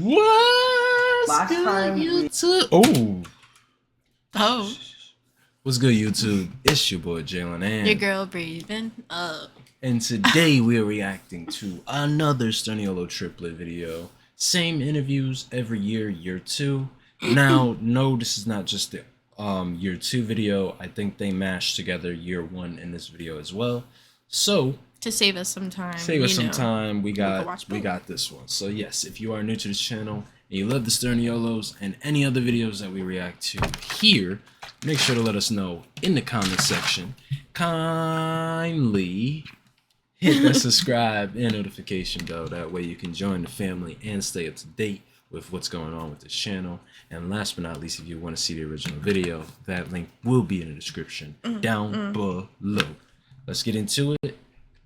What's Last good, time YouTube? Oh, What's good, YouTube? It's your boy Jalen your girl breathing. and today we are reacting to another Sturniolo Triplet video. Same interviews every year, year two. Now, no, this is not just the year two video. I think they mashed together year one in this video as well. So To save us some time. we got watch we both. got this one. So yes, if you are new to this channel and you love the Sturniolos and any other videos that we react to here, make sure to let us know in the comment section. Kindly hit that subscribe and notification bell. That way you can join the family and stay up to date with what's going on with this channel. And last but not least, if you want to see the original video, that link will be in the description down below. Let's get into it.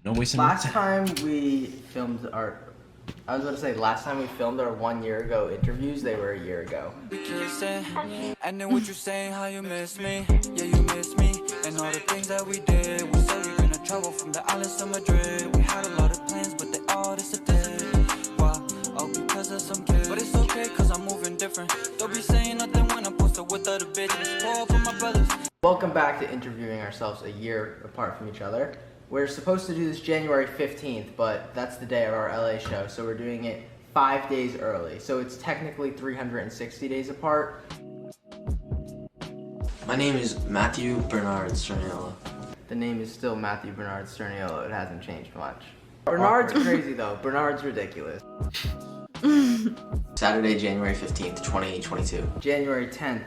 No wasting any last time. time we filmed our 1 year ago interviews, they were a year ago. And then what you saying, how you miss me? Yeah, you miss me. And all the things that we did. We said we gonna travel from the islands to Madrid. We had a lot of plans, but they all disappeared. Why? Oh, because of some kids. But it's okay, cause I'm moving different. Don't be saying nothing when I'm posted with other bitches. Pour for my brothers. Welcome back to interviewing ourselves a year apart from each other. We're supposed to do this January 15th, but that's the day of our LA show, so we're doing it 5 days early. So it's technically 360 days apart. My name is Matthew Bernard Sturniolo. The name is still Matthew Bernard Sturniolo. It hasn't changed much. Bernard's crazy though. Bernard's ridiculous. Saturday, January 15th, 2022. January 10th,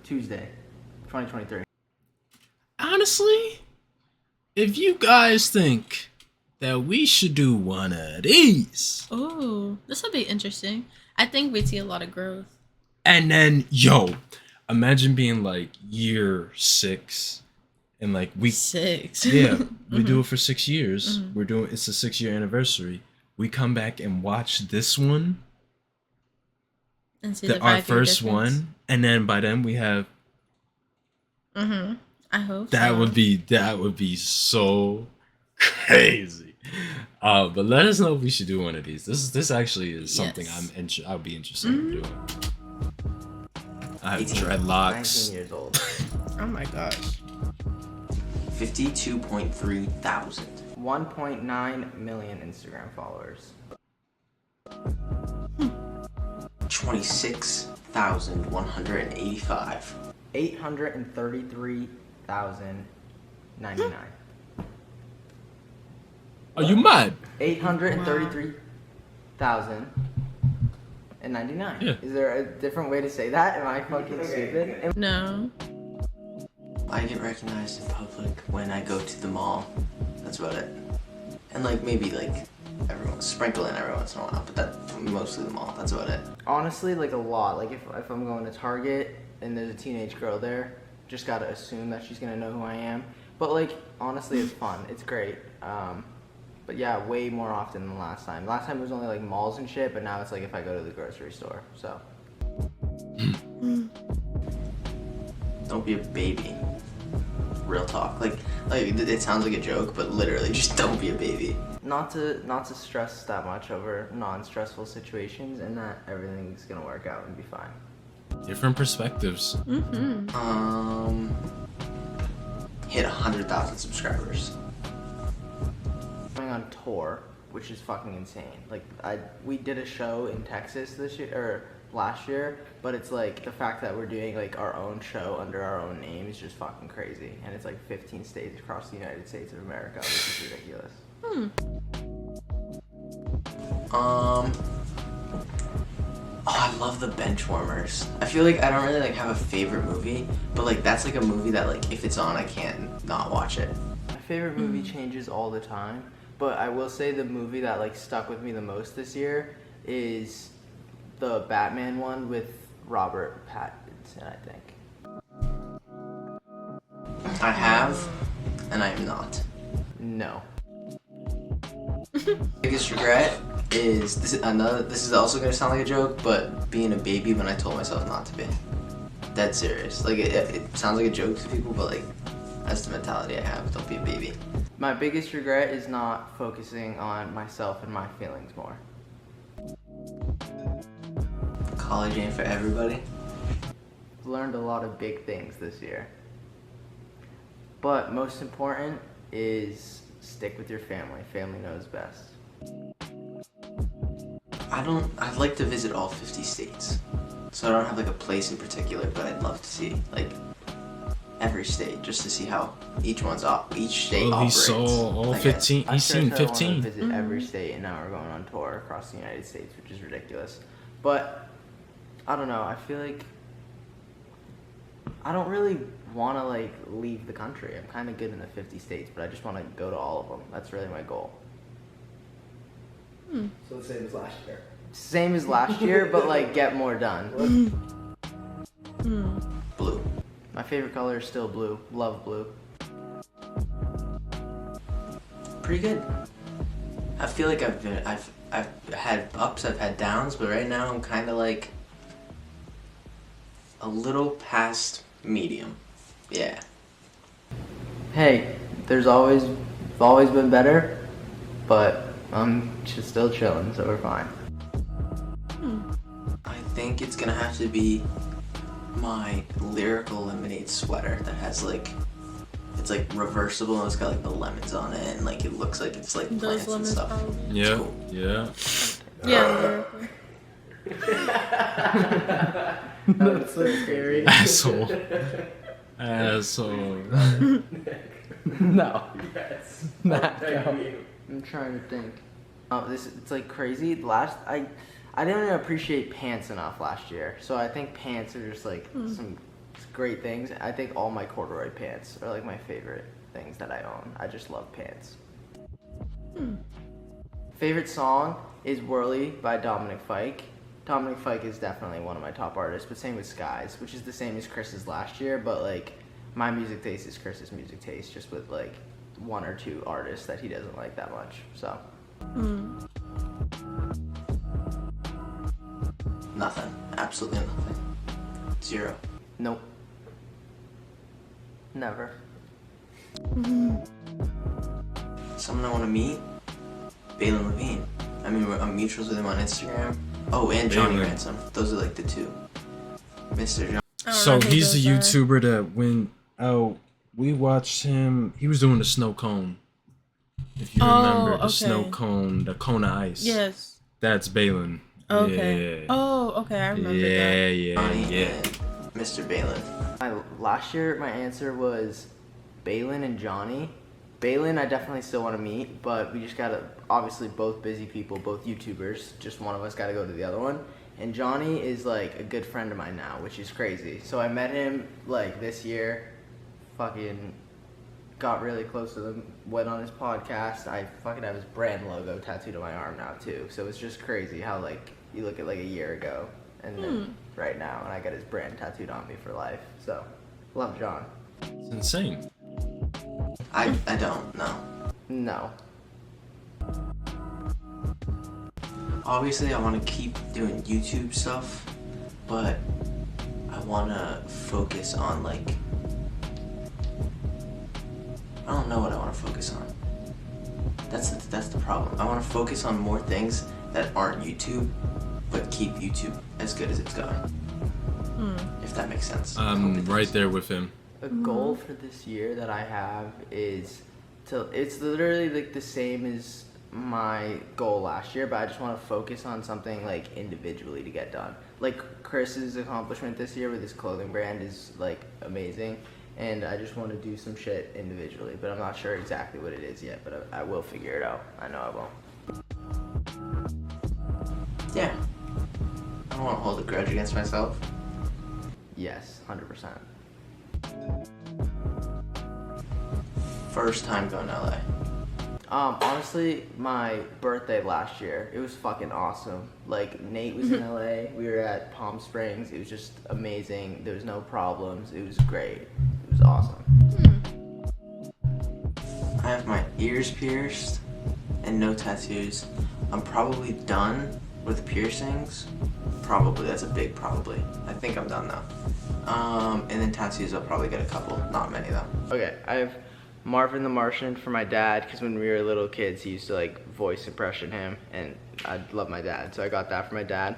Tuesday, 2023. Honestly, if you guys think that we should do one of these, Oh, this will be interesting. I think we'd see a lot of growth. and then imagine being like year 6 and like we 6. yeah, we do it for 6 years. It's a 6-year anniversary. We come back and watch this one, And see the our 5-year first difference. one, and then by then we have I hope that so. would be so crazy. But let us know if we should do one of these. This actually is something Yes. I'll be interested in doing. I have 18, 19 dreadlocks. years old. Oh my gosh. 52.3 thousand. 1.9 million Instagram followers. 26,185. 833,099. Are you mad? 833,099. Yeah. Is there a different way to say that? Am I fucking stupid? No. I get recognized in public when I go to the mall. That's about it. And like maybe like everyone sprinkle in every once in a while, but that's mostly the mall. That's about it. Honestly, like a lot. Like if I'm going to Target and there's a teenage girl there, just gotta assume that she's gonna know who I am. But like honestly, it's fun. It's great. But yeah, way more often than last time. Last time it was only like malls and shit, but now it's like if I go to the grocery store. So. Don't be a baby. Real talk. Like it sounds like a joke, but literally just don't be a baby. Not to stress that much over non-stressful situations, and that everything's gonna work out and be fine. Different perspectives. Hit 100,000 subscribers. Going on tour, which is fucking insane. Like we did a show in Texas this year or last year, but it's like the fact that we're doing like our own show under our own name is just fucking crazy, and it's like 15 states across the United States of America, which is ridiculous. Oh, I love the Benchwarmers. I feel like I don't really like have a favorite movie, but like that's like a movie that like if it's on I can't not watch it. My favorite movie changes all the time, but I will say the movie that like stuck with me the most this year is the Batman one with Robert Pattinson, I think. I have, and I am not. No. Biggest regret is this is also gonna sound like a joke, but being a baby when I told myself not to be. Dead serious. Like it sounds like a joke to people, but like that's the mentality I have. Don't be a baby. My biggest regret is not focusing on myself and my feelings more. college ain't for everybody. Learned a lot of big things this year. But most important is stick with your family. Family knows best. I'd like to visit all 50 states. So I don't have like a place in particular, but I'd love to see like every state just to see how each state Well, he operates. saw all I guess. 15. He's seen I 15. want to visit every state, and now we're going on tour across the United States, which is ridiculous. But I don't know. I feel like I don't really want to like leave the country. I'm kind of good in the 50 states, but I just want to go to all of them. That's really my goal. So the same as last year. Same as last year, but like get more done. Blue. My favorite color is still blue. Love blue. Pretty good. I feel like I've had ups, I've had downs, but right now I'm kind of like a little past medium. Yeah. Hey, there's always been better, but I'm just still chilling, so we're fine. I think it's gonna have to be my Lyrical Lemonade sweater that has like, it's like reversible and it's got like the lemons on it and like it looks like it's like Those plants and lemons stuff. probably. Yeah, yeah. Yeah. That's so scary. Asshole. Asshole. No. Yes. Not Thank no. you. I'm trying to think. It's like crazy. I didn't even appreciate pants enough last year, so I think pants are just like some great things. I think all my corduroy pants are like my favorite things that I own. I just love pants. Favorite song is Whirly by Dominic Fike. Dominic Fike is definitely one of my top artists, but same with Skies, which is the same as Chris's last year, but like my music taste is Chris's music taste, just with like one or two artists that he doesn't like that much. So Nothing. Absolutely nothing. Zero. nope. Never. Someone I want to meet? Balin Levine. I mean, I'm mutuals with him on Instagram. Oh, and Johnny Balin. Ransom. Those are like the two. Mr. John. I don't So know who he's the those are. YouTuber that when we watched him, he was doing the snow cone. If you remember the snow okay. cone, the cone of ice. Yes. That's Balin. Okay. Yeah. Oh, okay. I remember Yeah, that. yeah, Johnny yeah. and Mr. Balin. Last year, my answer was Balin and Johnny. Balin, I definitely still want to meet, but we just gotta, obviously both busy people, both YouTubers, just one of us gotta go to the other one. And Johnny is like a good friend of mine now, which is crazy. So I met him like this year, fucking got really close to him, went on his podcast. I fucking have his brand logo tattooed on my arm now too. So it's just crazy how like you look at like a year ago and then right now, and I got his brand tattooed on me for life. So love John. It's insane. I don't know. No. Obviously, I want to keep doing YouTube stuff, but I want to focus on like, I don't know what I want to focus on. That's the problem. I want to focus on more things that aren't YouTube, but keep YouTube as good as it's going. If that makes sense. I hope I'm it does. right there with him. A goal for this year that I have is it's literally like the same as my goal last year, but I just want to focus on something like individually to get done. Like Chris's accomplishment this year with his clothing brand is like amazing, and I just want to do some shit individually, but I'm not sure exactly what it is yet, but I will figure it out. I know I will. Yeah. I don't want to hold a grudge against myself. Yes, 100%. First time going to LA. Honestly, my birthday last year, it was fucking awesome. Like, Nate was in LA, we were at Palm Springs, it was just amazing, there was no problems, it was great, it was awesome. I have my ears pierced and no tattoos. I'm probably done with piercings. Probably, that's a big probably. I think I'm done though. And then tattoos, I'll probably get a couple, not many though. Okay, I have Marvin the Martian for my dad, because when we were little kids, he used to like voice impression him, and I love my dad, so I got that for my dad.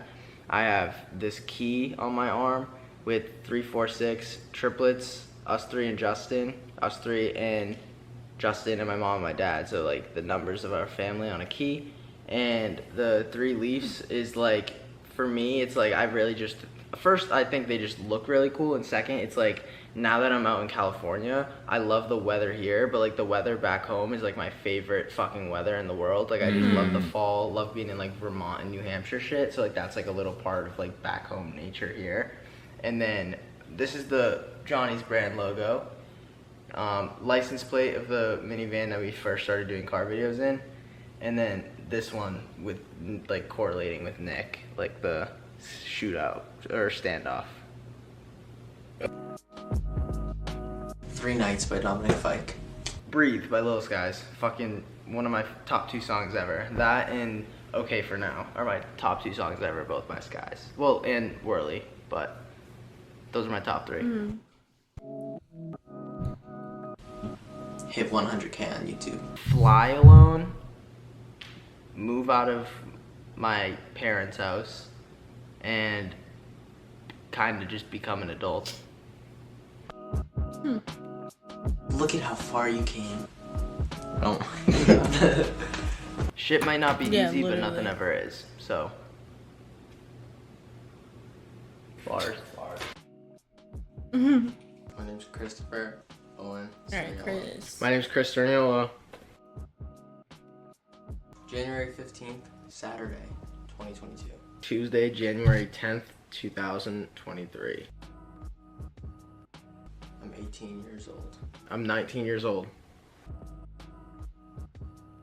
I have this key on my arm with 346 triplets, us three and Justin, and my mom and my dad. So like the numbers of our family on a key. And the 3 leaves is like, for me, it's like I really just, first I think they just look really cool, and second it's like now that I'm out in California, I love the weather here, but like the weather back home is like my favorite fucking weather in the world. Like I just love the fall, love being in like Vermont and New Hampshire shit. So like that's like a little part of like back home nature here. And then this is the Johnny's brand logo. License plate of the minivan that we first started doing car videos in. And then this one with like correlating with Nick, like the shootout or standoff. 3 Nights by Dominic Fike. Breathe by Little Skies. Fucking one of my top 2 songs ever. That and Okay For Now are my top 2 songs ever, both by Skies. Well, and Whirly, but those are my top 3. Hit 100K on YouTube. Fly alone, move out of my parents' house, and kind of just become an adult. Look at how far you came. Oh. Shit might not be Yeah, easy, but literally. nothing ever is. So. Bars. My name's Christopher Owen. Alright, Sturniolo. Chris. My name's Chris Sturniolo. January 15th, Saturday, 2022. Tuesday, January 10th, 2023. I'm 18 years old. I'm 19 years old.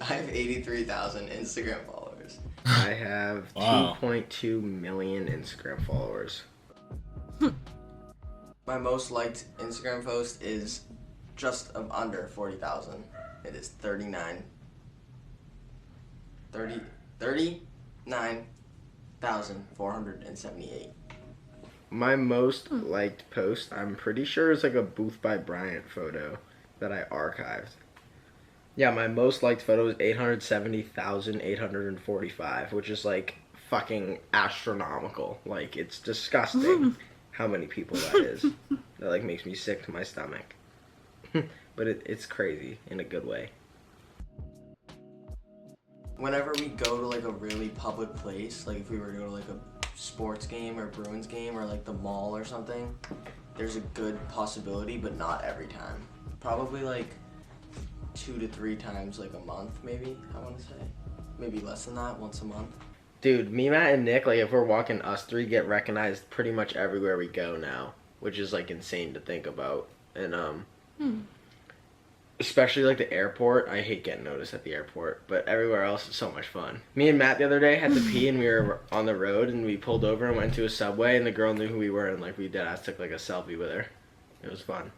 I have 83,000 Instagram followers. I have Wow. 2.2 million Instagram followers. My most liked Instagram post is just of under 40,000. It is 39,478. My most liked post, I'm pretty sure, is like a Booth by Bryant photo that I archived. Yeah, my most liked photo is 870,845, which is like fucking astronomical. Like, it's disgusting how many people that is. That like makes me sick to my stomach. But it's crazy in a good way. Whenever we go to like a really public place, like if we were to go to like a sports game or Bruins game or like the mall or something, there's a good possibility, but not every time. Probably like 2 to 3 times like a month, maybe, I want to say. Maybe less than that, once a month. Dude, me, Matt, and Nick, like if we're walking, us 3 get recognized pretty much everywhere we go now, which is like insane to think about. And especially like the airport. I hate getting noticed at the airport, but everywhere else is so much fun. Me and Matt the other day had to pee, and we were on the road, and we pulled over and went to a Subway, and the girl knew who we were, and like we dead ass took like a selfie with her. It was fun.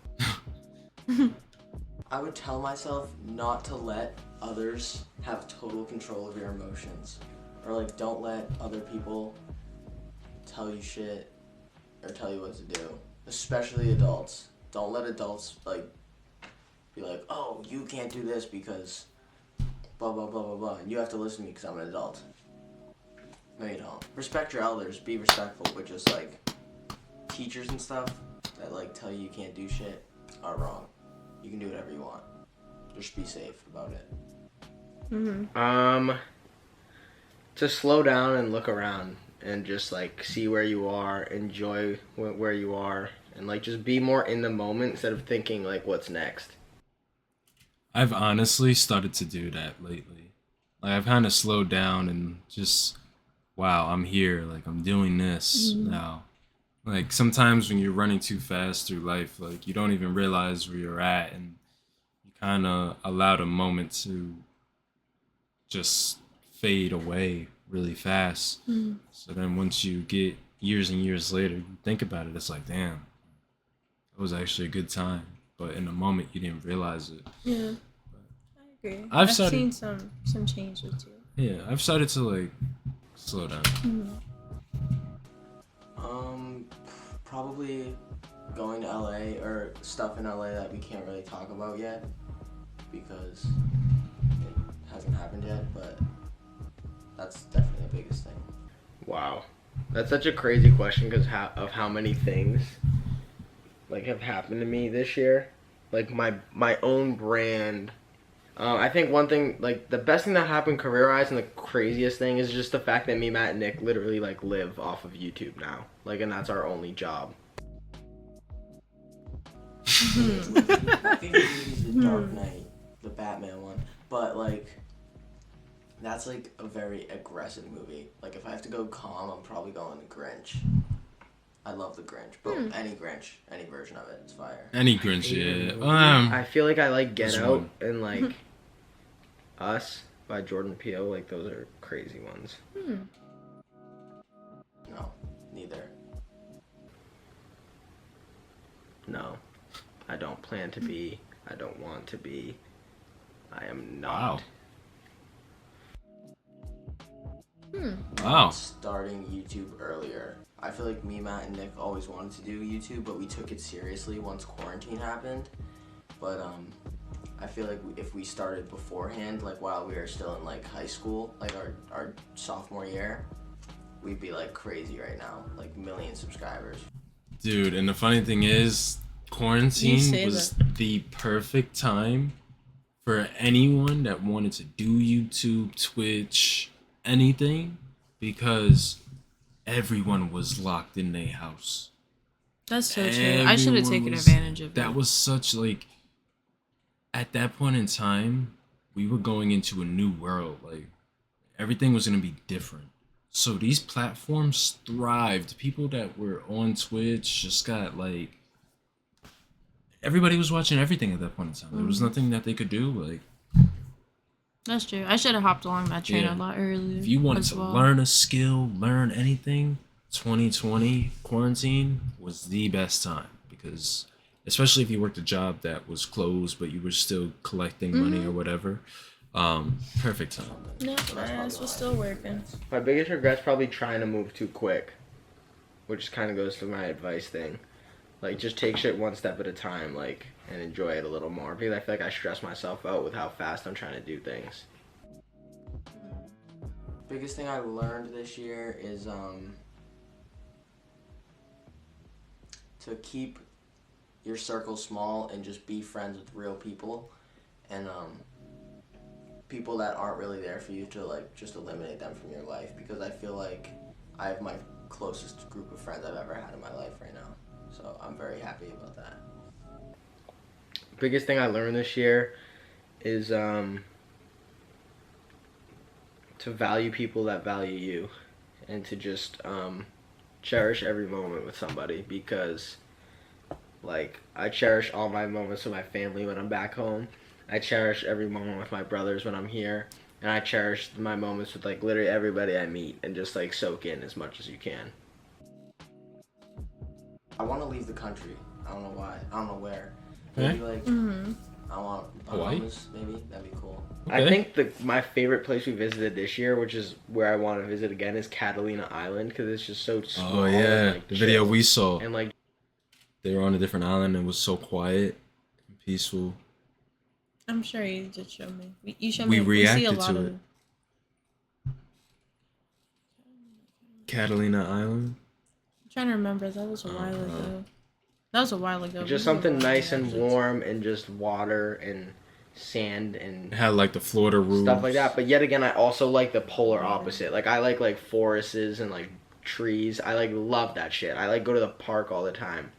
I would tell myself not to let others have total control of your emotions. Or like don't let other people tell you shit or tell you what to do. Especially adults. Don't let adults like be like, oh, you can't do this because blah blah blah blah blah. And you have to listen to me because I'm an adult. No, you don't. Respect your elders, be respectful, but just like teachers and stuff that like tell you can't do shit are wrong. You can do whatever you want. Just be safe about it. To slow down and look around and just like see where you are, enjoy where you are, and like just be more in the moment instead of thinking like what's next. I've honestly started to do that lately. Like I've kind of slowed down and just, wow, I'm here. Like I'm doing this now. Like sometimes when you're running too fast through life, like you don't even realize where you're at, and you kind of allow the moment to just fade away really fast. So then once you get years and years later, you think about it, it's like, damn, it was actually a good time. But in the moment, you didn't realize it. Yeah, I agree. I've I've started- seen some change with you. Yeah, I've started to like slow down. Probably going to LA or stuff in LA that we can't really talk about yet because it hasn't happened yet, but that's definitely the biggest thing. Wow, That's such a crazy question because of how many things like have happened to me this year. Like my own brand. I think one thing, like the best thing that happened career-wise, and the craziest thing is just the fact that me, Matt, and Nick literally like live off of YouTube now. Like, and that's our only job. My favorite movie is The Dark Knight, the Batman one. But like, that's like a very aggressive movie. Like, if I have to go calm, I'm probably going The Grinch. I love The Grinch, but any Grinch, any version of it, it's fire. Any Grinch, yeah. I feel like I like Get Which Out one? and like Us by Jordan Peele. Like those are crazy ones. No, neither. No, I don't plan to be. I don't want to be. I am Wow. not. Wow. Starting YouTube earlier. I feel like me, Matt, and Nick always wanted to do YouTube, but we took it seriously once quarantine happened. But I feel like if we started beforehand, like while we were still in like high school, like our sophomore year, we'd be like crazy right now, like million subscribers. Dude, and the funny thing is, You quarantine say was the perfect time for anyone that wanted to do YouTube, Twitch, anything, because everyone was locked in their house. That's so true. I should have Everyone taken was- advantage of that. Was such like, at that point in time, we were going into a new world. Like, everything was gonna be different. So these platforms thrived. People that were on Twitch just got like, everybody was watching everything at that point in time. There was nothing that they could do. Like, That's true. I should have hopped along that train Yeah. a lot earlier. if you wanted as to well. learn a skill, learn anything, 2020 quarantine was the best time, because especially if you worked a job that was closed but you were still collecting money or whatever, perfect time. No, my ass was still working. My biggest regret's probably trying to move too quick, which kind of goes to my advice thing. Like, just take shit one step at a time, like, and enjoy it a little more. Because I feel like I stress myself out with how fast I'm trying to do things. Biggest thing I learned this year is to keep your circle small and just be friends with real people, and people that aren't really there for you, to like just eliminate them from your life, because I feel like I have my closest group of friends I've ever had in my life right now. So I'm very happy about that. Biggest thing I learned this year is to value people that value you, and to just cherish every moment with somebody, because like I cherish all my moments with my family when I'm back home. I cherish every moment with my brothers when I'm here, and I cherish my moments with like literally everybody I meet, and just like soak in as much as you can. I want to leave the country. I don't know why. I don't know where. Okay. Maybe like I want Hawaii? Bahamas. Maybe that'd be cool. I Okay. think my favorite place we visited this year, which is where I want to visit again, is Catalina Island, because it's just so small. Oh yeah, and, like, the video chill. we saw. And like, They were on a different island and it was so quiet and peaceful. I'm sure you did show me. You showed We me. reacted see a to lot it. of. Catalina Island. I'm trying to remember. That was a while ago. That was a while ago. just We did something a lot of nice and reactions. warm, and just water and sand and It had like the Florida roofs. stuff like that. But yet again, I also like the polar opposite. Like, I like forests and like trees. I like love that shit. I like go to the park all the time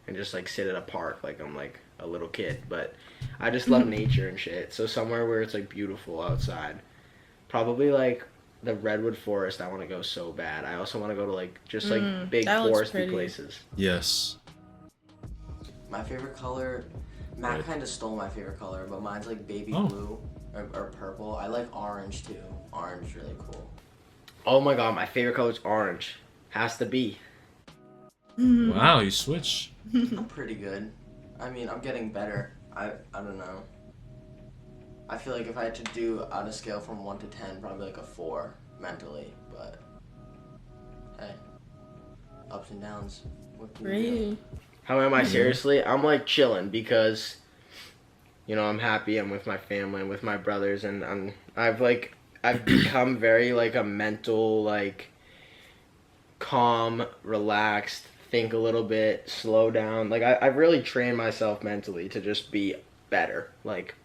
and just like sit at a park like I'm like a little kid. But I just love nature and shit. So somewhere where it's like beautiful outside. Probably like the redwood forest. I want to go so bad. I also want to go to like just like big that looks foresty pretty. places. Yes. My favorite color, Matt Red. kind of stole my favorite color, but mine's like baby Oh. blue or purple. I like orange too. Orange is really cool. Oh my god, my favorite color is orange. Has to be. Wow, you switch. I'm pretty good. I mean, I'm getting better. I don't know. I feel like if I had to do on a scale from 1 to 10, probably like a 4 mentally, but hey, ups and downs. What can you do? Really? How am I seriously? I'm like chilling because, you know, I'm happy. I'm with my family and with my brothers, and I've become very like a mental like calm, relaxed, think a little bit, slow down. Like I've really trained myself mentally to just be better. Like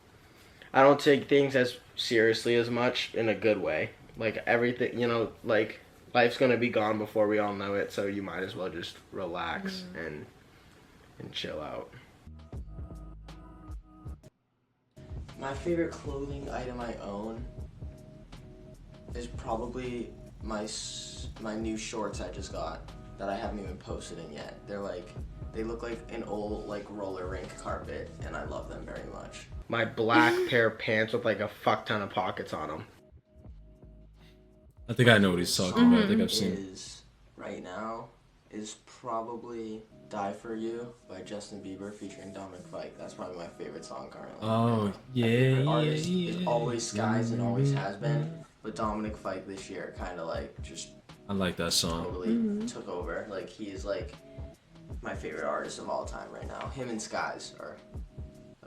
I don't take things as seriously as much in a good way. Like everything, like life's gonna be gone before we all know it, so you might as well just relax and chill out. My favorite clothing item I own is probably my new shorts I just got that I haven't even posted in yet. They look like an old like roller rink carpet, and I love them very much. My black pair of pants with like a fuck ton of pockets on them. I think I know what he's talking about. I think I've seen. Right now is probably "Die for You" by Justin Bieber featuring Dominic Fike. That's probably my favorite song currently. Oh My favorite yeah, artist yeah. is always Skies and always has been, but Dominic Fike this year kind of like just I like that song. totally took over. Like he is like my favorite artist of all time right now. Him and Skies are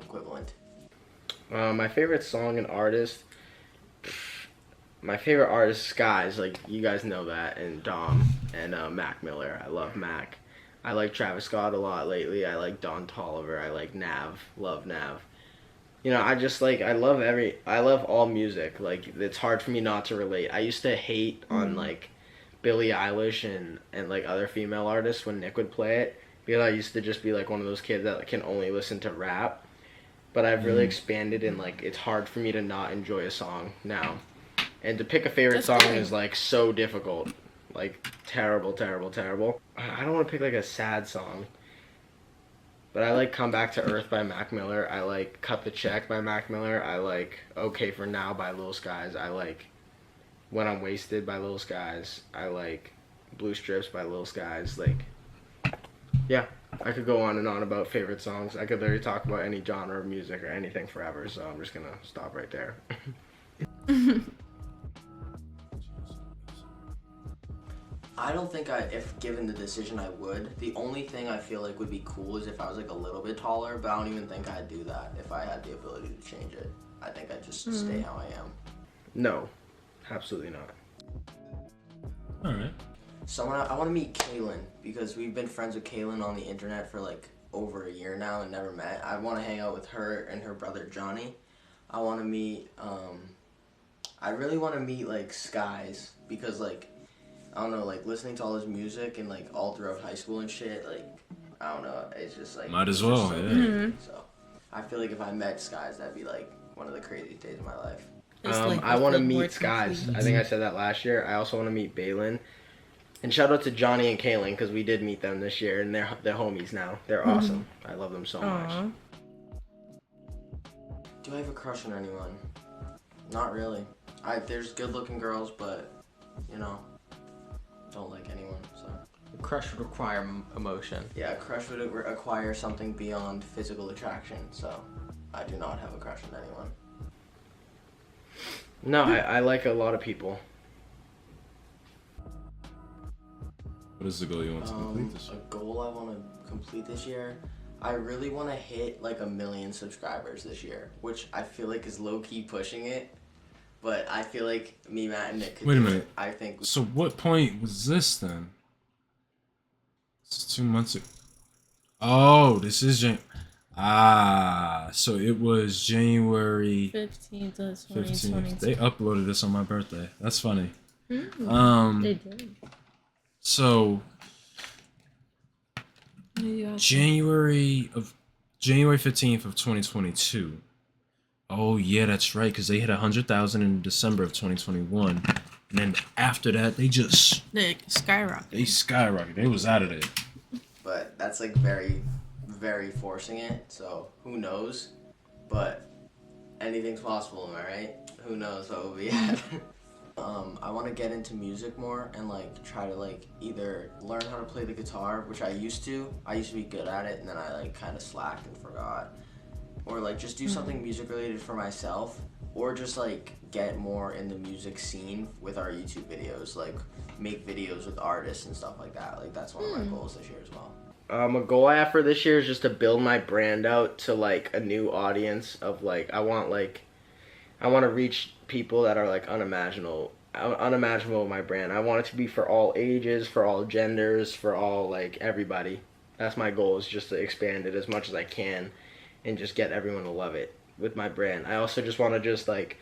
equivalent. My favorite song and artist. My favorite artist, Skies, like you guys know that, and Dom and Mac Miller. I love Mac. I like Travis Scott a lot lately. I like Don Toliver. I like Nav. Love Nav. I just like I love all music. Like it's hard for me not to relate. I used to hate on like Billie Eilish and like other female artists when Nick would play it, because I used to just be like one of those kids that can only listen to rap. But I've really expanded, and like it's hard for me to not enjoy a song now. And to pick a favorite song is like so difficult. Like terrible, terrible, terrible. I don't want to pick like a sad song. But I like "Come Back to Earth" by Mac Miller. I like "Cut the Check" by Mac Miller. I like "Okay for Now" by Lil Skies. I like "When I'm Wasted" by Lil Skies. I like "Blue Strips" by Lil Skies. Like, yeah, I could go on and on about favorite songs. I could literally talk about any genre of music or anything forever, so I'm just gonna stop right there. I don't think if given the decision, I would. The only thing I feel like would be cool is if I was like a little bit taller, but I don't even think I'd do that if I had the ability to change it. I think I'd just stay how I am. No, absolutely not. All right. I want to meet Kaylin, because we've been friends with Kaylin on the internet for like over a year now and never met. I want to hang out with her and her brother Johnny. I want to meet, I really want to meet like Skies, because like, I don't know, like listening to all his music and like all throughout high school and shit, like, I don't know, it's just like. Might as well, so yeah. crazy. So I feel like if I met Skies, that'd be like one of the craziest days of my life. I want to meet Skies. I think I said that last year. I also want to meet Balin. And shout out to Johnny and Kaylin, because we did meet them this year, and they're homies now. They're awesome. I love them so much. Do I have a crush on anyone? Not really. There's good-looking girls, but don't like anyone. So. A crush would require emotion. Yeah, a crush would acquire something beyond physical attraction. So, I do not have a crush on anyone. No, I like a lot of people. What is the goal you want to complete this year? A goal I want to complete this year? I really want to hit like 1 million subscribers this year, which I feel like is low-key pushing it. But I feel like me, Matt, and Nick could Wait a do minute. it. I think. So what point was this then? This is 2 months ago. Oh, this is so it was January 15th of 15th. 2022. They uploaded this on my birthday. That's funny. They did. So January 15th of 2022. Oh yeah, that's right, because they hit 100,000 in December of 2021, and then after that they skyrocketed. They skyrocketed. They was out of there. But that's like very, very forcing it. So who knows? But anything's possible, am I right? Who knows what will be at? I want to get into music more and like try to like either learn how to play the guitar, which I used to. I used to be good at it, and then I like kind of slacked and forgot. Or like just do something music related for myself, or just like get more in the music scene with our YouTube videos, like make videos with artists and stuff like that. Like that's one of my goals this year as well. A goal I have for this year is just to build my brand out to like a new audience of like I want to reach people that are like unimaginable unimaginable with my brand. I want it to be for all ages, for all genders, for all, like, everybody. That's my goal, is just to expand it as much as I can and just get everyone to love it with my brand. I also just want to just, like,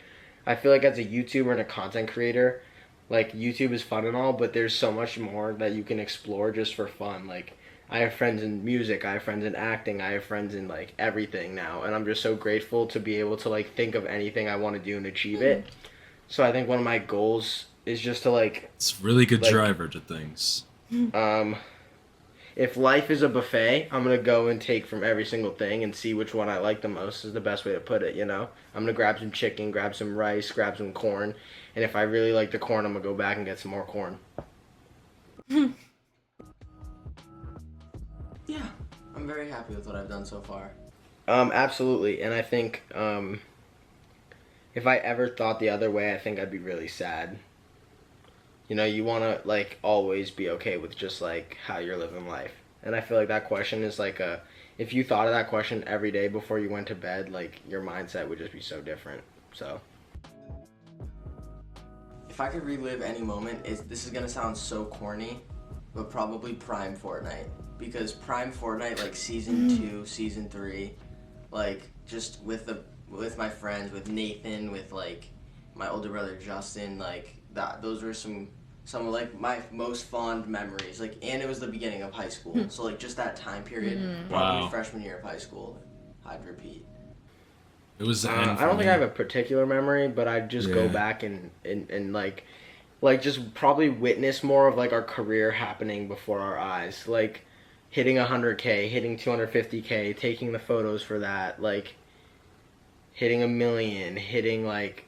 I feel like as a YouTuber and a content creator, like, YouTube is fun and all, but there's so much more that you can explore just for fun. Like, I have friends in music, I have friends in acting, I have friends in, like, everything now, and I'm just so grateful to be able to, like, think of anything I want to do and achieve it. So I think one of my goals is just to, like... It's a really good like, driver to things. If life is a buffet, I'm going to go and take from every single thing and see which one I like the most, is the best way to put it, you know? I'm going to grab some chicken, grab some rice, grab some corn, and if I really like the corn, I'm going to go back and get some more corn. Yeah, I'm very happy with what I've done so far. Absolutely, and I think if I ever thought the other way, I think I'd be really sad. You know, you want to, like, always be okay with just, like, how you're living life. And I feel like that question is, like, if you thought of that question every day before you went to bed, like, your mindset would just be so different. So. If I could relive any moment, this is going to sound so corny, but probably Prime Fortnite. Because Prime Fortnite, like, Season 2, Season 3, like, just with my friends, with Nathan, with, like, my older brother Justin, like, those were some of, like, my most fond memories. Like, and it was the beginning of high school. So, like, just that time period, probably Wow. freshman year of high school, I'd repeat. It was the I end for don't think me. I have a particular memory, but I'd just go Yeah. back and like just probably witness more of, like, our career happening before our eyes. Like, hitting 100K, hitting 250K, taking the photos for that, like, hitting 1 million, hitting, like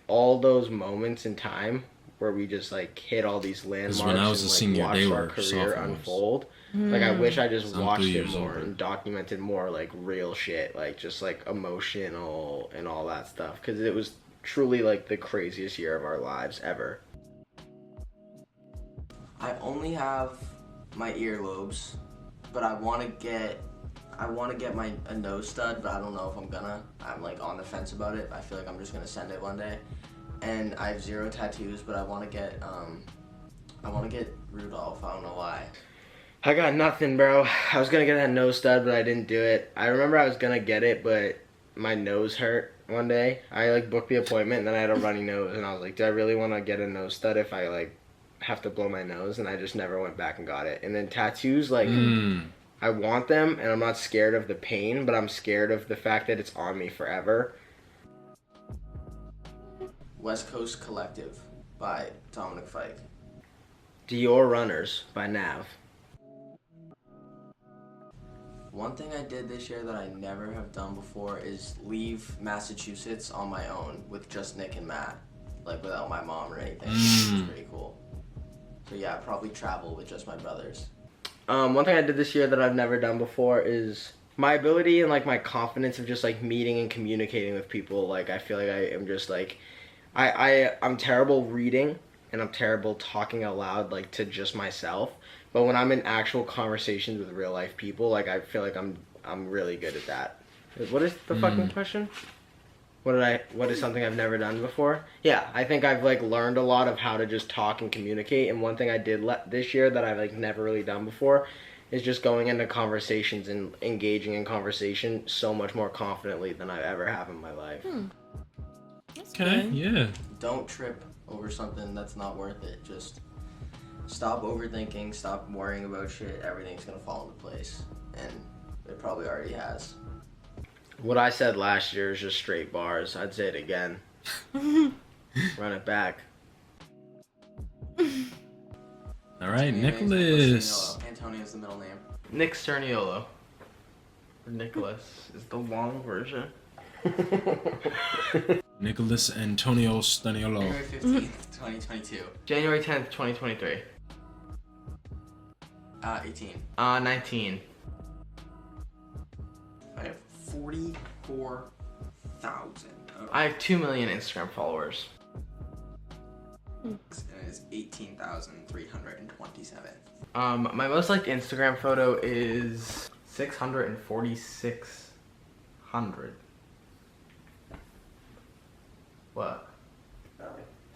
all those moments in time where we just, like, hit all these landmarks when I was a and, like, senior, they watched our were career sophomores. unfold. Like, I wish I just I'm watched 3 it years more older. and documented more, like, real shit, like, just, like, emotional and all that stuff, because it was truly, like, the craziest year of our lives ever. I only have my earlobes, but I want to get a nose stud, but I don't know if I'm gonna. I'm, like, on the fence about it. I feel like I'm just gonna send it one day. And I have 0 tattoos, but I want to get Rudolph. I don't know why. I got nothing, bro. I was gonna get that nose stud, but I didn't do it. I remember I was gonna get it, but my nose hurt one day. I, like, booked the appointment, and then I had a runny nose, and I was like, do I really want to get a nose stud if I, like, have to blow my nose? And I just never went back and got it. And then tattoos, like, I want them, and I'm not scared of the pain, but I'm scared of the fact that it's on me forever. West Coast Collective by Dominic Fike. Dior Runners by Nav. One thing I did this year that I never have done before is leave Massachusetts on my own with just Nick and Matt, like, without my mom or anything. It's pretty cool. So yeah, probably travel with just my brothers. One thing I did this year that I've never done before is my ability and, like, my confidence of just, like, meeting and communicating with people. Like, I feel like I am just, like, I'm terrible reading and I'm terrible talking out loud, like, to just myself. But when I'm in actual conversations with real life people, like, I feel like I'm really good at that. What is the fucking question? What is something I've never done before? Yeah, I think I've, like, learned a lot of how to just talk and communicate. And one thing I did this year that I've, like, never really done before is just going into conversations and engaging in conversation so much more confidently than I ever have in my life. That's Okay, good. yeah. Don't trip over something that's not worth it. Just stop overthinking, stop worrying about shit. Everything's gonna fall into place. And it probably already has. What I said last year is just straight bars. I'd say it again. Run it back. All right, Anyways, Nicholas. Sturniolo. Antonio's the middle name. Nick Sturniolo. Or Nicolas is the long version. Nicolas Antonio Sturniolo. January 15th, 2022. January 10th, 2023. 18. 19. I have 44,000. I have 2 million Instagram followers. And it is 18,327. My most liked Instagram photo is 646,000. What?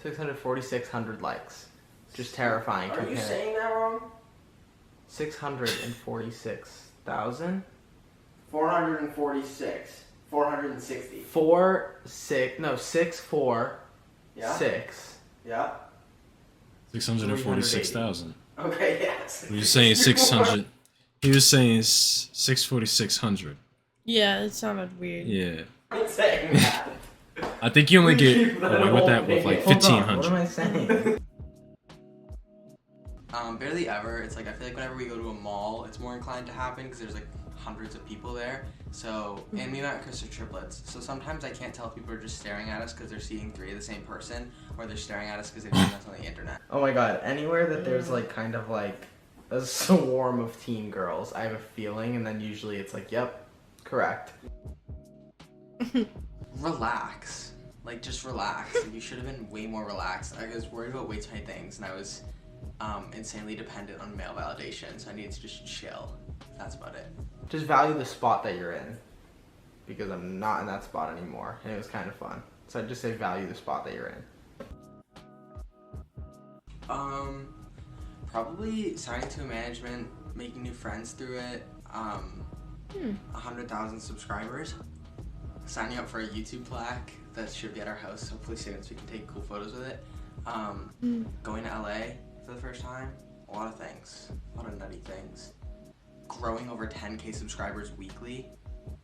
646,000 likes. Just terrifying. Are you saying that wrong? 646,000? 446. 460. 6 4 Yeah. 6. Yeah. 646,000. Okay, yes. He was saying 600. He was saying 646,000. Yeah, it sounded weird. Yeah. I'm saying that. I think you only get away with that with like Hold on, what 1,500. am I saying? Barely ever. It's like I feel like whenever we go to a mall, it's more inclined to happen because there's like hundreds of people there. So, and me and Chris are triplets. So sometimes I can't tell if people are just staring at us because they're seeing 3 of the same person, or they're staring at us because they've seen us on the internet. Oh my god, anywhere that there's like kind of like a swarm of teen girls, I have a feeling, and then usually it's like, yep, correct. Relax. Like, just relax. Like, you should have been way more relaxed. I was worried about way too many things, and I was insanely dependent on male validation, so I needed to just chill. That's about it. Just value the spot that you're in, because I'm not in that spot anymore, and it was kind of fun. So I'd just say value the spot that you're in. Probably signing to a management, making new friends through it, 100,000 subscribers, signing up for a YouTube plaque that should be at our house, hopefully soon so we can take cool photos with it, going to LA for the first time, a lot of things, a lot of nutty things, growing over 10K subscribers weekly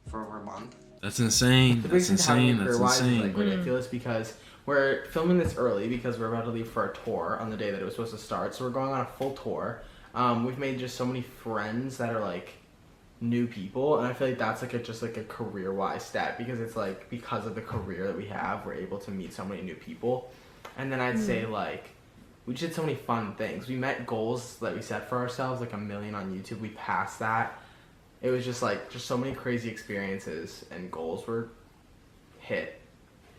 for over a month. That's insane. The That's big thing to having insane. That's career-wise is like insane. ridiculous because we're filming this early because we're about to leave for a tour on the day that it was supposed to start. So we're going on a full tour. We've made just so many friends that are like new people, and I feel like that's like just like a career-wise stat because it's like because of the career that we have, we're able to meet so many new people. And then I'd say like we just did so many fun things. We met goals that we set for ourselves, like 1 million on YouTube. We passed that. It was just like just so many crazy experiences and goals were hit,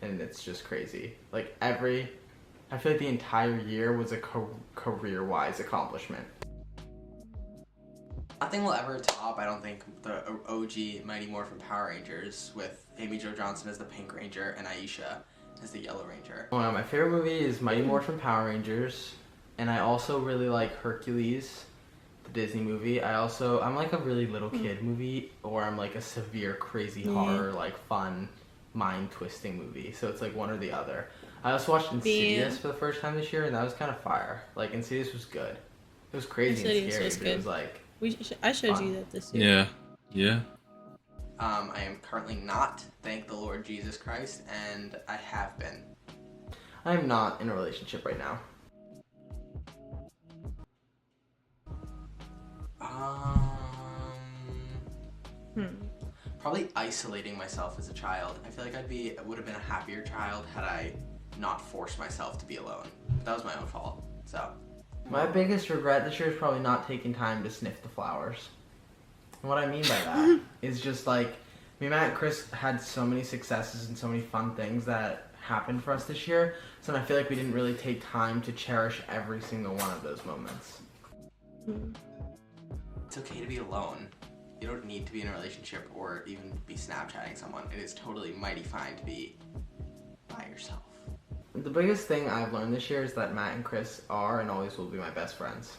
and it's just crazy. Like I feel like the entire year was a career-wise accomplishment. Nothing will ever top, I don't think, the OG Mighty Morphin Power Rangers with Amy Jo Johnson as the Pink Ranger and Aisha as the Yellow Ranger. Well, my favorite movie is Mighty Morphin Power Rangers, and I also really like Hercules, the Disney movie. I'm like a really little kid movie, or I'm like a severe crazy horror, like fun, mind-twisting movie. So it's like one or the other. I also watched Insidious for the first time this year, and that was kind of fire. Like Insidious was good. It was crazy and scary, but it was like I showed fun. you that this year. Yeah. I am currently not, thank the Lord Jesus Christ, and I have been. I'm not in a relationship right now. Probably isolating myself as a child. I feel like I would have been a happier child had I not forced myself to be alone. That was my own fault. So. My biggest regret this year is probably not taking time to sniff the flowers. And what I mean by that is just like, me, Matt, and Chris had so many successes and so many fun things that happened for us this year. So I feel like we didn't really take time to cherish every single one of those moments. It's okay to be alone. You don't need to be in a relationship or even be Snapchatting someone. It is totally mighty fine to be by yourself. The biggest thing I've learned this year is that Matt and Chris are and always will be my best friends.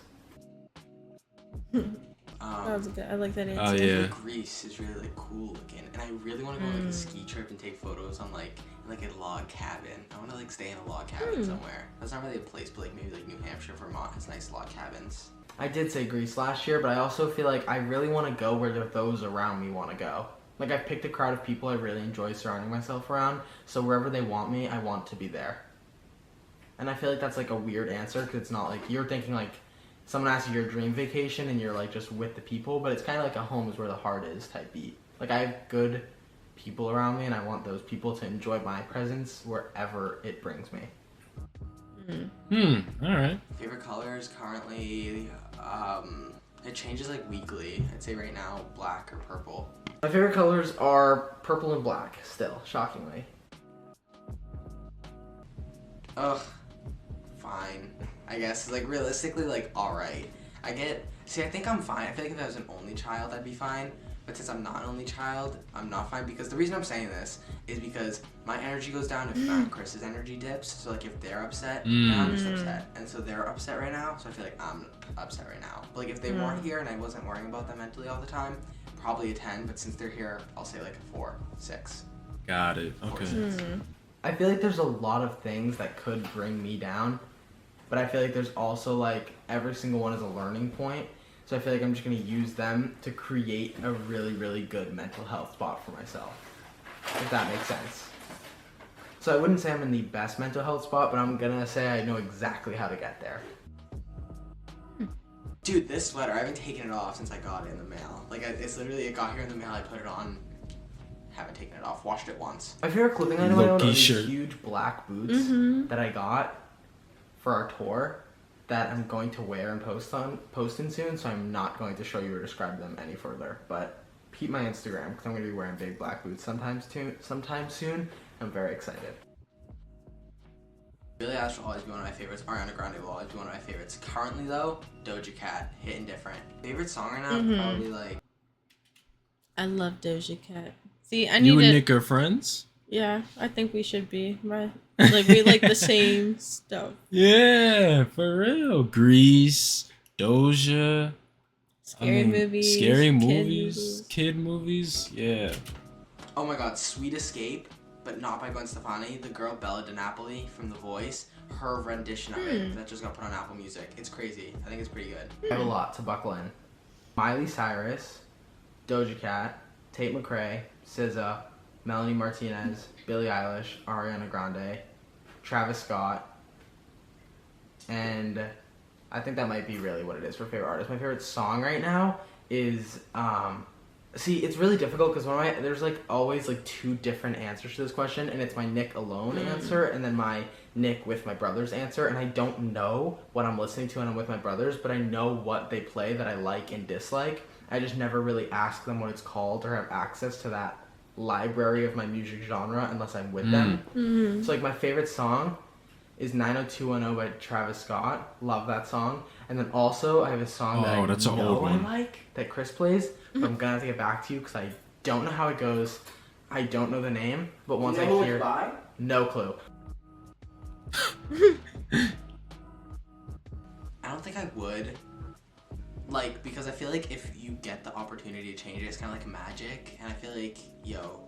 That was good. I like that answer. Oh yeah. Greece is really like cool looking, and I really want to go on like a ski trip and take photos on like a log cabin. I want to like stay in a log cabin somewhere. That's not really a place, but like maybe like New Hampshire, Vermont has nice log cabins. I did say Greece last year, but I also feel like I really want to go where those around me want to go. Like I've picked a crowd of people I really enjoy surrounding myself around, so wherever they want me, I want to be there. And I feel like that's like a weird answer because it's not like you're thinking like someone asks you your dream vacation and you're like just with the people, but it's kind of like a home is where the heart is type beat. Like I have good people around me and I want those people to enjoy my presence wherever it brings me. Alright. Favorite colors currently, it changes like weekly. I'd say right now black or purple. My favorite colors are purple and black still, shockingly. Ugh, fine. I guess like realistically like alright. I think I'm fine. I feel like if I was an only child I'd be fine. But since I'm not an only child, I'm not fine, because the reason I'm saying this is because my energy goes down if Matt and Chris's energy dips. So like if they're upset, then I'm just upset. And so they're upset right now, so I feel like I'm upset right now. But like if they weren't here and I wasn't worrying about them mentally all the time, probably a 10, but since they're here, I'll say like a 4, 6. Got it. Okay. 4, 6. I feel like there's a lot of things that could bring me down, but I feel like there's also like every single one is a learning point. So I feel like I'm just gonna use them to create a really, really good mental health spot for myself, if that makes sense. So I wouldn't say I'm in the best mental health spot, but I'm gonna say I know exactly how to get there. Dude, this sweater, I haven't taken it off since I got it in the mail. Like, it's literally, it got here in the mail, I put it on, haven't taken it off, washed it once. My favorite clothing item I own are Low-key these shirt. huge black boots that I got for our tour that I'm going to wear and post in soon, so I'm not going to show you or describe them any further. But keep my Instagram, because I'm going to be wearing big black boots sometime soon. I'm very excited. Billie Eilish will always be one of my favorites. Ariana Grande will always be one of my favorites. Currently though, Doja Cat, Hitting Different. Favorite song right now, probably like... I love Doja Cat. See, I You need and to. Nick are friends? Yeah, I think we should be. Right? Like we like the same stuff. Yeah, for real. Grease, Doja. Scary movies. Scary kid movies. Kid movies. Yeah. Oh my god, Sweet Escape, but not by Gwen Stefani. The girl Bella DiNapoli from The Voice, her rendition of it that just got put on Apple Music. It's crazy. I think it's pretty good. I have a lot to buckle in. Miley Cyrus, Doja Cat, Tate McRae, SZA, Melanie Martinez, Billie Eilish, Ariana Grande, Travis Scott, and I think that might be really what it is for favorite artist. My favorite song right now is see, it's really difficult because there's like always like 2 different answers to this question, and it's my Nick alone answer and then my Nick with my brother's answer, and I don't know what I'm listening to when I'm with my brothers, but I know what they play that I like and dislike. I just never really ask them what it's called or have access to that library of my music genre unless I'm with them. So like my favorite song is 90210 by Travis Scott. Love that song. And then also I have a song that that's an old one. I like that Chris plays, but I'm gonna have to get back to you because I don't know how it goes. I don't know the name, but once I hear it, no clue. I don't think I would. Like, because I feel like if you get the opportunity to change it, it's kind of like magic. And I feel like,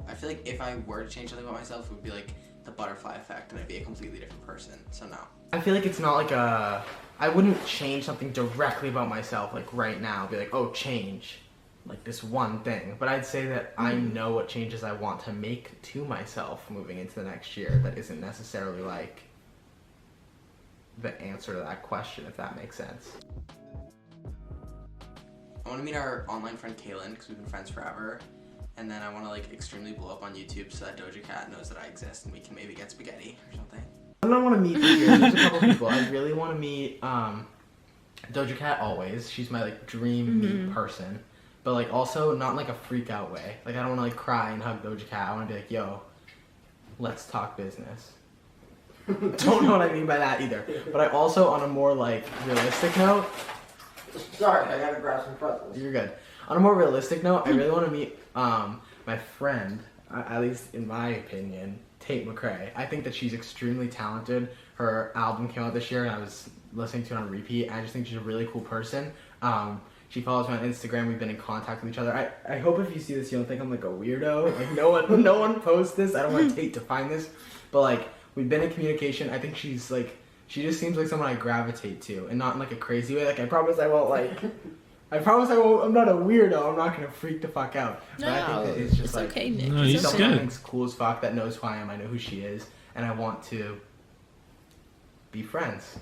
I feel like if I were to change something about myself, it would be like the butterfly effect and I'd be a completely different person. So no. I feel like it's not like I wouldn't change something directly about myself, like right now, be like, oh, change, like this one thing. But I'd say that I know what changes I want to make to myself moving into the next year that isn't necessarily like the answer to that question, if that makes sense. I want to meet our online friend Kaylin because we've been friends forever. And then I want to like extremely blow up on YouTube so that Doja Cat knows that I exist and we can maybe get spaghetti or something. I don't want to meet here. There's a couple people. I really want to meet Doja Cat always. She's my like dream meet person. But like also not in like a freak out way. Like I don't want to like cry and hug Doja Cat. I want to be like, yo, let's talk business. Don't know what I mean by that either. But I also, on a more like realistic note, Sorry, I gotta grab some pretzels. you're good. On a more realistic note, I really want to meet my friend, at least in my opinion, Tate McRae. I think that she's extremely talented. Her album came out this year and I was listening to it on repeat. I just think she's a really cool person. She follows me on Instagram. We've been in contact with each other. I hope if you see this, you don't think I'm like a weirdo. Like no one posts this. I don't want Tate to find this. But like we've been in communication. I think she's like, she just seems like someone I gravitate to, and not in like a crazy way. Like I promise I won't like. I'm not a weirdo. I'm not gonna freak the fuck out. But I think that it's just It's like okay, Nick. No, It's he's okay. someone I good. think's cool as fuck that knows who I am. I know who she is, and I want to be friends.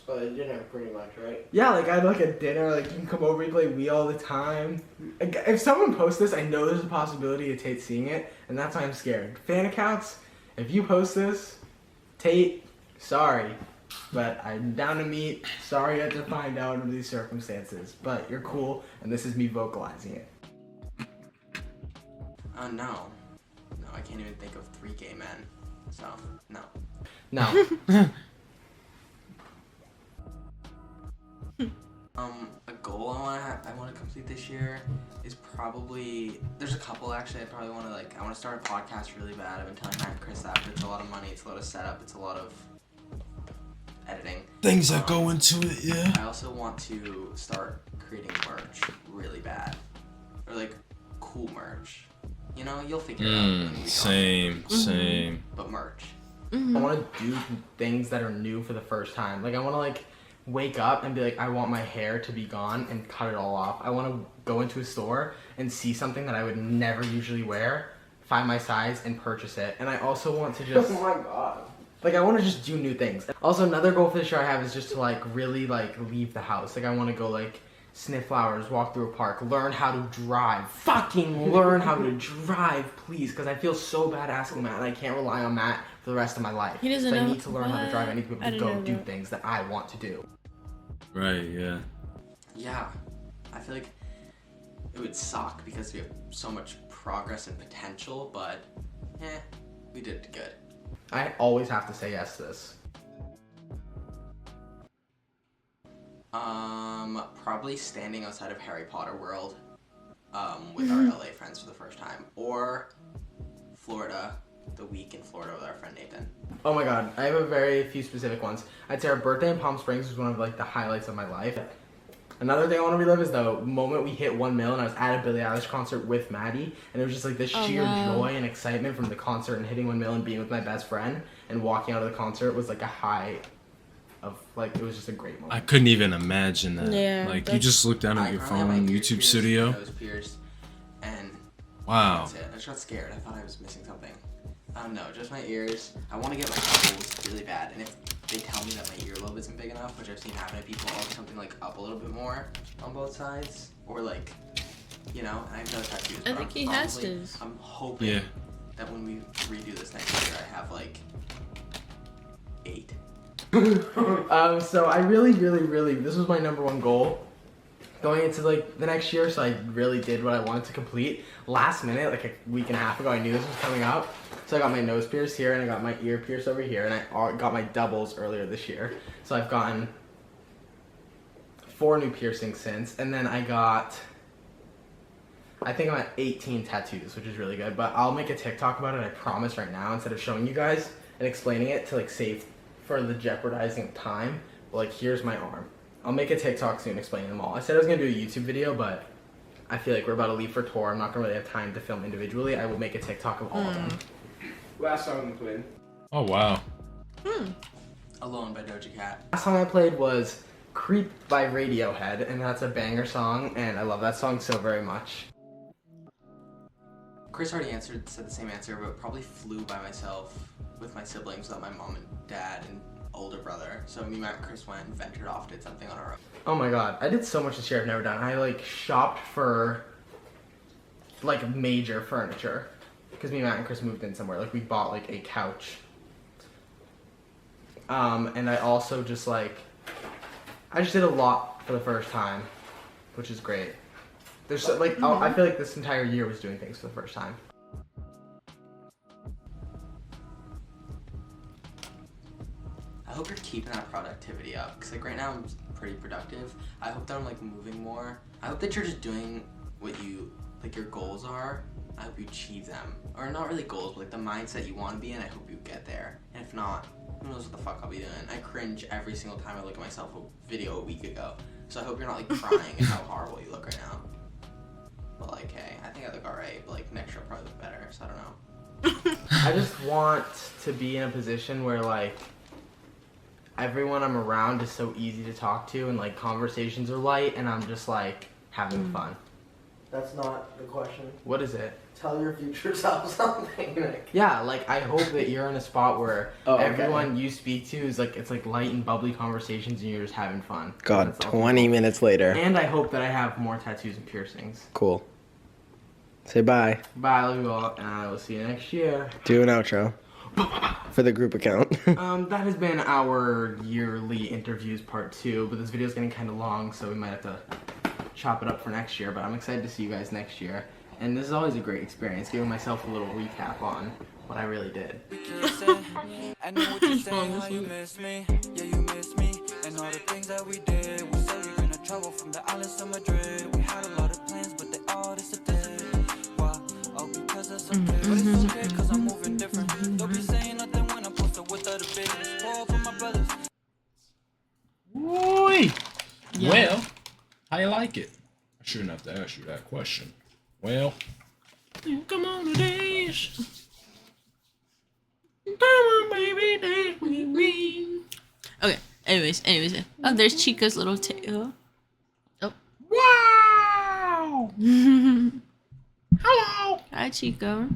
So the dinner, pretty much, right? Yeah, like I'd like a dinner. Like you can come over and play Wii all the time. Like, if someone posts this, I know there's a possibility of Tate seeing it, and that's why I'm scared. Fan accounts, if you post this, Tate, sorry. But I'm down to meet. Sorry I had to find out under these circumstances. But you're cool, and this is me vocalizing it. No. No, I can't even think of 3 gay men. So, no. No. A goal I want to complete this year is probably, there's a couple actually. I probably want to I want to start a podcast really bad. I've been telling Matt and Chris that, but it's a lot of money, it's a lot of setup, it's a lot of editing. Things that go into it, yeah. I also want to start creating merch really bad, or cool merch. You know, you'll figure it out. Same. But merch. I want to do things that are new for the first time. I want to wake up and be like, I want my hair to be gone and cut it all off. I want to go into a store and see something that I would never usually wear, find my size and purchase it. And I also want to just, Oh my god. I want to just do new things. Also, another goal for this year I have is just to really leave the house. I want to go sniff flowers, walk through a park, learn how to drive. Fucking learn how to drive, please, because I feel so bad asking Matt, and I can't rely on Matt for the rest of my life. He doesn't know. I need to learn how to drive. I need to be able to go do that. things that I want to do. Right, yeah. Yeah, I feel like it would suck because we have so much progress and potential, but we did good. I always have to say yes to this. Probably standing outside of Harry Potter World with our LA friends for the first time, or Florida, the week in Florida with our friend Nathan. Oh my god, I have a very few specific ones. I'd say our birthday in Palm Springs was one of the highlights of my life. Another thing I want to relive is the moment we hit 1 mil and I was at a Billie Eilish concert with Maddie, and it was just this sheer joy and excitement from the concert and hitting 1 mil and being with my best friend and walking out of the concert was a high of it was just a great moment. I couldn't even imagine that. Yeah, You just look down at your phone, YouTube studio. Nose pierced, and Wow. that's it. I just got scared. I thought I was missing something. I don't know, just my ears. I want to get my earlobes really bad, and if they tell me that my earlobe isn't big enough, which I've seen happen to people, I'll do something up a little bit more on both sides, or and I have no tattoos. I think he has his. I'm hoping Yeah. that when we redo this next year, I have 8. So I really, this was my number one goal going into the next year, so I really did what I wanted to complete. Last minute, a week and a half ago, I knew this was coming up, so I got my nose pierced here, and I got my ear pierced over here, and I got my doubles earlier this year. So I've gotten 4 new piercings since, and then I think I'm at 18 tattoos, which is really good, but I'll make a TikTok about it, I promise right now, instead of showing you guys and explaining it to save for the jeopardizing of time. But here's my arm. I'll make a TikTok soon explaining them all. I said I was gonna do a YouTube video, but I feel like we're about to leave for tour. I'm not gonna really have time to film individually. I will make a TikTok of all of them. Last song we played. Oh, wow. Alone by Doja Cat. Last song I played was Creep by Radiohead, and that's a banger song, and I love that song so very much. Chris already said the same answer, but probably Flew by myself with my siblings without my mom and dad and older brother. So me, Matt, and Chris went and ventured off, did something on our own. Oh my god, I did so much this year I've never done. I shopped for major furniture because me, Matt, and Chris moved in somewhere. We bought a couch. And I also just I just did a lot for the first time, which is great. There's I feel like this entire year was doing things for the first time. I hope you're keeping that productivity up, because right now I'm pretty productive. I hope that I'm moving more. I hope that you're just doing what you your goals are. I hope you achieve them, or not really goals, but the mindset you want to be in. I hope you get there, and if not, who knows what the fuck I'll be doing. I cringe every single time I look at myself a video a week ago, so I hope you're not crying at how horrible you look right now. But hey, I think I look alright, but next year I'll probably look better, so I don't know. I just want to be in a position where everyone I'm around is so easy to talk to, and conversations are light, and I'm just having fun. That's not the question. What is it? Tell your future self something, Nick. Yeah, I hope that you're in a spot where okay. everyone you speak to is it's light and bubbly conversations and you're just having fun. God, That's all. 20 minutes later. And I hope that I have more tattoos and piercings. Cool. Say bye. Bye, I love you all, and I will see you next year. Do an outro. For the group account. That has been our yearly interviews part 2, but this video is getting kind of long, so we might have to chop it up for next year, but I'm excited to see you guys next year. And this is always a great experience, giving myself a little recap on what I really did. I know what you're saying, how you miss me. Yeah, you miss me. And all the things that we did. We said we're gonna travel from the islands to Madrid. We had a lot of I shouldn't have to ask you that question. Well, come on to dance. Come on, baby, dance with me. Okay. Anyways. Oh, there's Chica's little tail. Oh. Wow! Hello! Hi, Chico.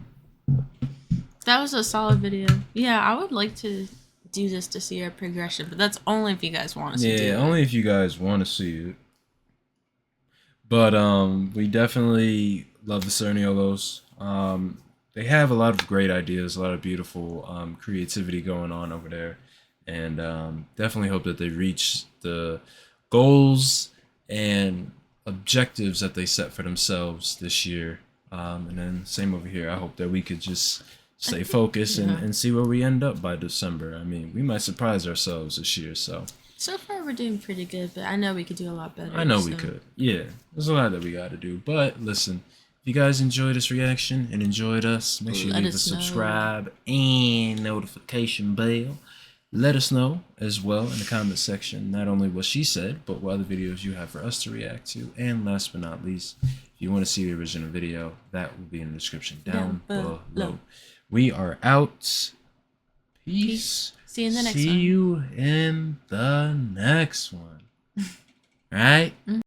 That was a solid video. Yeah, I would like to do this to see our progression, but that's only if you guys want us to do it. Yeah, only if you guys want to see it. But we definitely love the Sturniolos. They have a lot of great ideas, a lot of beautiful creativity going on over there, and definitely hope that they reach the goals and objectives that they set for themselves this year. And then same over here. I hope that we could just stay focused and see where we end up by December. I mean, we might surprise ourselves this year, so far we're doing pretty good, but I know we could do a lot better. I know we could. Yeah, there's a lot that we got to do. But listen, if you guys enjoyed this reaction and enjoyed us, make sure you leave a subscribe and notification bell. Let us know as well in the comment section, not only what she said, but what other videos you have for us to react to. And last but not least, if you want to see the original video, that will be in the description down below. We are out. Peace. See you in the next one. See you in the next one. Right?